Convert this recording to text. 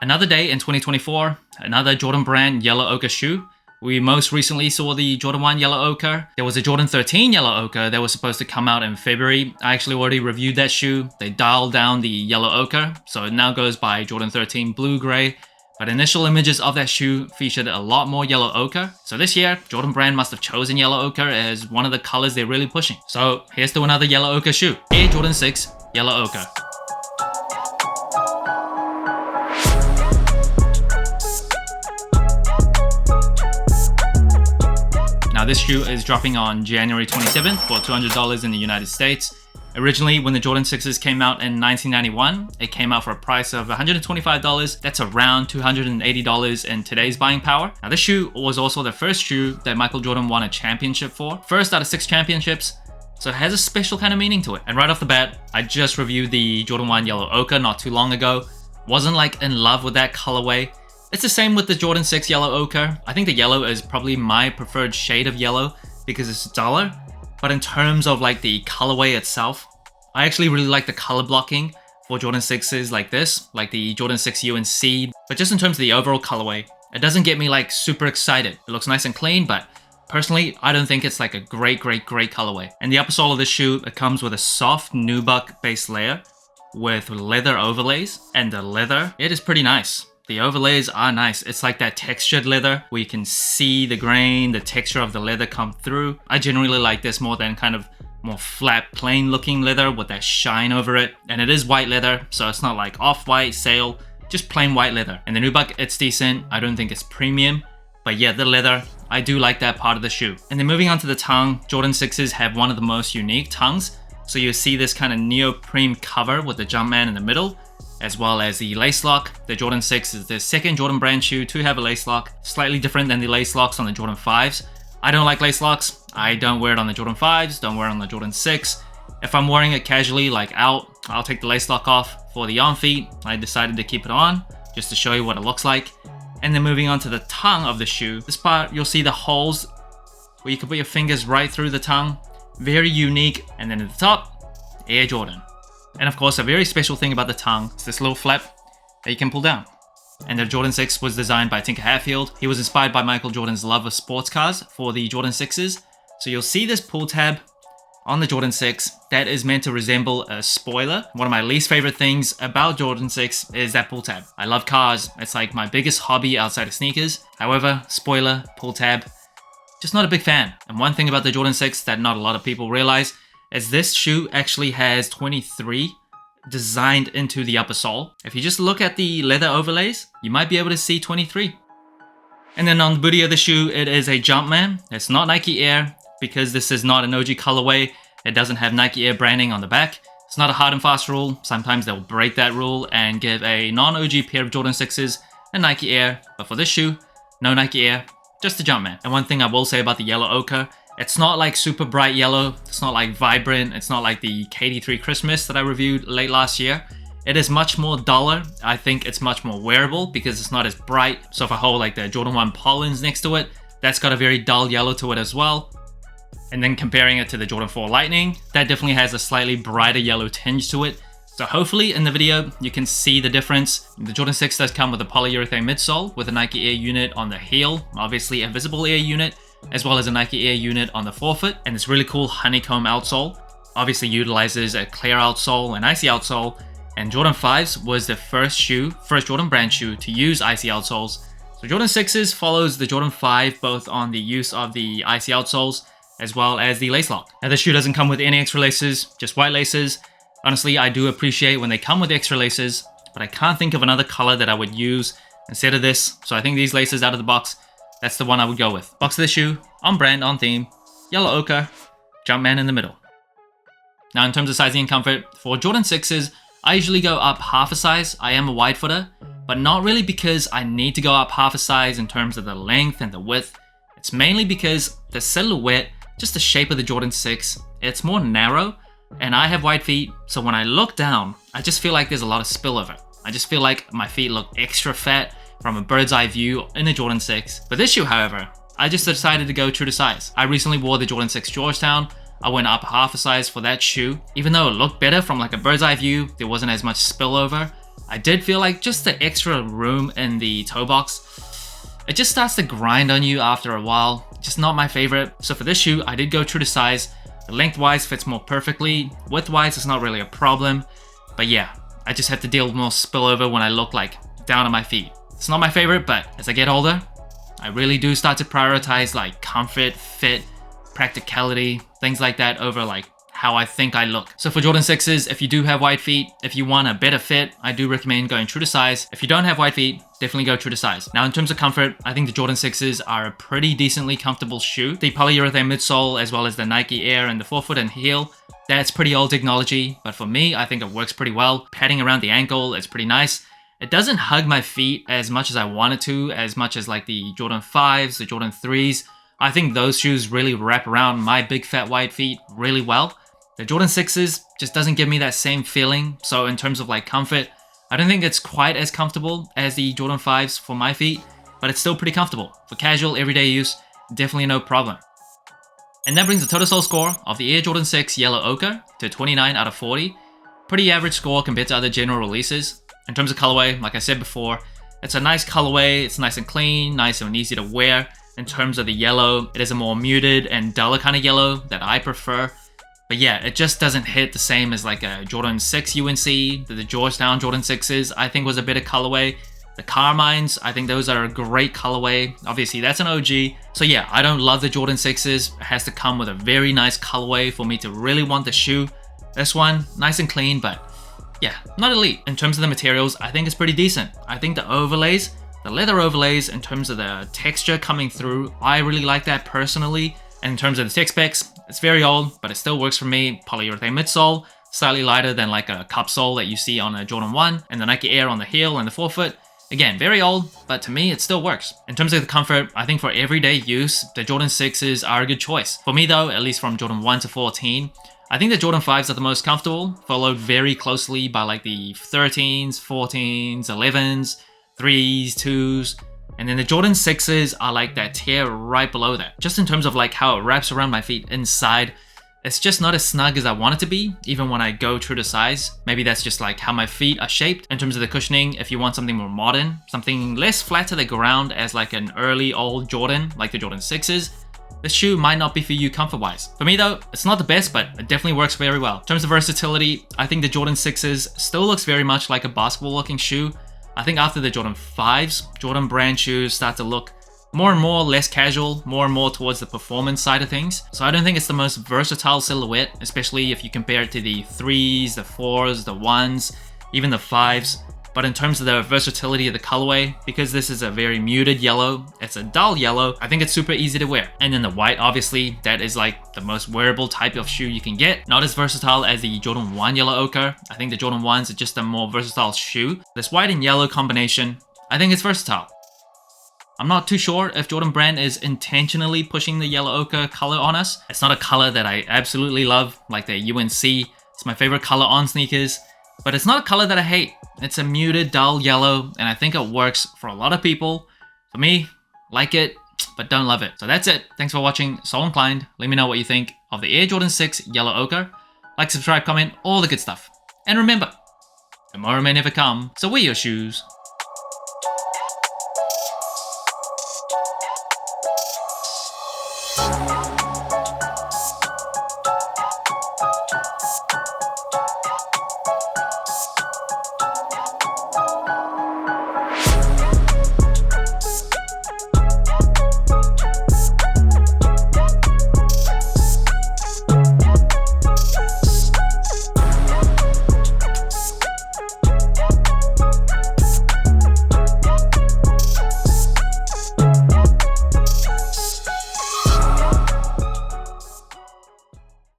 Another day in 2024, another Jordan Brand yellow ochre shoe. We most recently saw the Jordan 1 yellow ochre. There was a Jordan 13 yellow ochre that was supposed to come out in February. I actually already reviewed that shoe. They dialed down the yellow ochre, so it now goes by Jordan 13 blue gray. But initial images of that shoe featured a lot more yellow ochre. So this year, Jordan Brand must have chosen yellow ochre as one of the colors they're really pushing. So here's to another yellow ochre shoe. Air Jordan 6 yellow ochre. Now this shoe is dropping on January 27th for $200 in the United States. Originally, when the Jordan 6s came out in 1991, it came out for a price of $125. That's around $280 in today's buying power. Now this shoe was also the first shoe that Michael Jordan won a championship for. First out of 6 championships, so it has a special kind of meaning to it. And right off the bat, I just reviewed the Jordan 1 yellow ochre not too long ago. Wasn't like in love with that colorway. It's the same with the Jordan 6 yellow ochre. I think the yellow is probably my preferred shade of yellow because it's duller. But in terms of like the colorway itself, I actually really like the color blocking for Jordan 6s like this, like the Jordan 6 UNC. But just in terms of the overall colorway, it doesn't get me like super excited. It looks nice and clean, but personally, I don't think it's like a great colorway. And the upper sole of this shoe, it comes with a soft nubuck base layer with leather overlays, and the leather, it is pretty nice. The overlays are nice. It's like that textured leather where you can see the grain, the texture of the leather come through. I generally like this more than kind of more flat, plain looking leather with that shine over it. And it is white leather, so it's not like off-white, sail, just plain white leather. And the nubuck, it's decent. I don't think it's premium, but yeah, the leather, I do like that part of the shoe. And then moving on to the tongue, Jordan 6s have one of the most unique tongues. So you see this kind of neoprene cover with the Jumpman in the middle, as well as the lace lock. The Jordan 6 is the second Jordan Brand shoe to have a lace lock, slightly different than the lace locks on the Jordan 5s. I don't like lace locks. I don't wear it on the Jordan 5s, don't wear it on the Jordan 6. If I'm wearing it casually, like out, I'll take the lace lock off. For the on feet, I decided to keep it on, just to show you what it looks like. And then moving on to the tongue of the shoe, this part, you'll see the holes where you can put your fingers right through the tongue. Very unique. And then at the top, Air Jordan. And of course, a very special thing about the tongue is this little flap that you can pull down. And the Jordan 6 was designed by Tinker Hatfield. He was inspired by Michael Jordan's love of sports cars for the Jordan 6s. So you'll see this pull tab on the Jordan 6 that is meant to resemble a spoiler. One of my least favorite things about Jordan 6 is that pull tab. I love cars. It's like my biggest hobby outside of sneakers. However, spoiler, pull tab, just not a big fan. And one thing about the Jordan 6 that not a lot of people realize is this shoe actually has 23 designed into the upper sole. If you just look at the leather overlays, you might be able to see 23. And then on the booty of the shoe, it is a Jumpman. It's not Nike Air because this is not an OG colorway. It doesn't have Nike Air branding on the back. It's not a hard and fast rule. Sometimes they'll break that rule and give a non-OG pair of Jordan 6s a Nike Air. But for this shoe, no Nike Air, just a Jumpman. And one thing I will say about the yellow ochre, it's not like super bright yellow, it's not like vibrant, it's not like the KD3 Christmas that I reviewed late last year. It is much more duller. I think it's much more wearable because it's not as bright. So if I hold like the Jordan 1 Pollens next to it, that's got a very dull yellow to it as well. And then comparing it to the Jordan 4 Lightning, that definitely has a slightly brighter yellow tinge to it. So hopefully in the video, you can see the difference. The Jordan 6 does come with a polyurethane midsole with a Nike Air unit on the heel, obviously a visible Air unit, as well as a Nike Air unit on the forefoot, and this really cool honeycomb outsole. Obviously utilizes a clear outsole and icy outsole, and Jordan 5s was the first Jordan Brand shoe to use icy outsoles. So Jordan 6s follows the Jordan 5 both on the use of the icy outsoles as well as the lace lock. Now the shoe doesn't come with any extra laces, just white laces. Honestly, I do appreciate when they come with extra laces, but I can't think of another color that I would use instead of this. So I think these laces out of the box, that's the one I would go with. Box of the shoe, on brand, on theme, yellow ochre, Jumpman in the middle. Now in terms of sizing and comfort, for Jordan 6s, I usually go up half a size. I am a wide footer, but not really because I need to go up half a size in terms of the length and the width. It's mainly because the silhouette, just the shape of the Jordan 6, it's more narrow, and I have wide feet, so when I look down, I just feel like there's a lot of spillover. I just feel like my feet look extra fat from a bird's eye view in the Jordan 6. For this shoe, however, I just decided to go true to size. I recently wore the Jordan 6 Georgetown. I went up half a size for that shoe. Even though it looked better from like a bird's eye view, there wasn't as much spillover. I did feel like just the extra room in the toe box, it just starts to grind on you after a while. Just not my favorite. So for this shoe, I did go true to size. The lengthwise fits more perfectly. Widthwise, it's not really a problem. But yeah, I just had to deal with more spillover when I look like down on my feet. It's not my favorite, but as I get older, I really do start to prioritize like comfort, fit, practicality, things like that over like how I think I look. So for Jordan 6s, if you do have wide feet, if you want a better fit, I do recommend going true to size. If you don't have wide feet, definitely go true to size. Now in terms of comfort, I think the Jordan 6s are a pretty decently comfortable shoe. The polyurethane midsole as well as the Nike Air and the forefoot and heel, that's pretty old technology, but for me, I think it works pretty well. Padding around the ankle, it's pretty nice. It doesn't hug my feet as much as I want it to, as much as like the Jordan 5s, the Jordan 3s. I think those shoes really wrap around my big fat wide feet really well. The Jordan 6s just doesn't give me that same feeling. So in terms of like comfort, I don't think it's quite as comfortable as the Jordan 5s for my feet, but it's still pretty comfortable. For casual, everyday use, definitely no problem. And that brings the total sole score of the Air Jordan 6 Yellow Ochre to 29 out of 40. Pretty average score compared to other general releases. In terms of colorway, like I said before, it's a nice colorway, it's nice and clean, nice and easy to wear. In terms of the yellow, it is a more muted and duller kind of yellow that I prefer. But yeah, it just doesn't hit the same as like a Jordan 6 UNC, the Georgetown Jordan 6s, I think was a better colorway. The Carmines, I think those are a great colorway. Obviously, that's an OG. So yeah, I don't love the Jordan 6s. It has to come with a very nice colorway for me to really want the shoe. This one, nice and clean, but yeah, not elite. In terms of the materials, I think it's pretty decent. I think the overlays, the leather overlays, in terms of the texture coming through, I really like that personally. And in terms of the tech specs, it's very old, but it still works for me. Polyurethane midsole, slightly lighter than like a cup sole that you see on a Jordan 1, and the Nike Air on the heel and the forefoot. Again, very old, but to me, it still works. In terms of the comfort, I think for everyday use, the Jordan 6s are a good choice. For me though, at least from Jordan 1 to 14, I think the Jordan 5s are the most comfortable, followed very closely by like the 13s, 14s, 11s, 3s, 2s, and then the Jordan 6s are like that tier right below that. Just in terms of like how it wraps around my feet inside, it's just not as snug as I want it to be, even when I go true to size. Maybe that's just like how my feet are shaped. In terms of the cushioning, if you want something more modern, something less flat to the ground as like an early old Jordan, like the Jordan 6s, this shoe might not be for you comfort-wise. For me though, it's not the best, but it definitely works very well. In terms of versatility, I think the Jordan 6s still looks very much like a basketball-looking shoe. I think after the Jordan 5s, Jordan brand shoes start to look more and more less casual, more and more towards the performance side of things. So I don't think it's the most versatile silhouette, especially if you compare it to the 3s, the 4s, the 1s, even the 5s. But in terms of the versatility of the colorway, because this is a very muted yellow, it's a dull yellow, I think it's super easy to wear. And then the white, obviously, that is like the most wearable type of shoe you can get. Not as versatile as the Jordan 1 Yellow Ochre. I think the Jordan 1s are just a more versatile shoe. This white and yellow combination, I think it's versatile. I'm not too sure if Jordan Brand is intentionally pushing the yellow ochre color on us. It's not a color that I absolutely love, like the UNC. It's my favorite color on sneakers, but it's not a color that I hate. It's a muted, dull yellow, and I think it works for a lot of people. For me, like it, but don't love it. So that's it. Thanks for watching Sole Inclined. Let me know what you think of the Air Jordan 6 Yellow Ochre. Like, subscribe, comment, all the good stuff. And remember, tomorrow may never come, so wear your shoes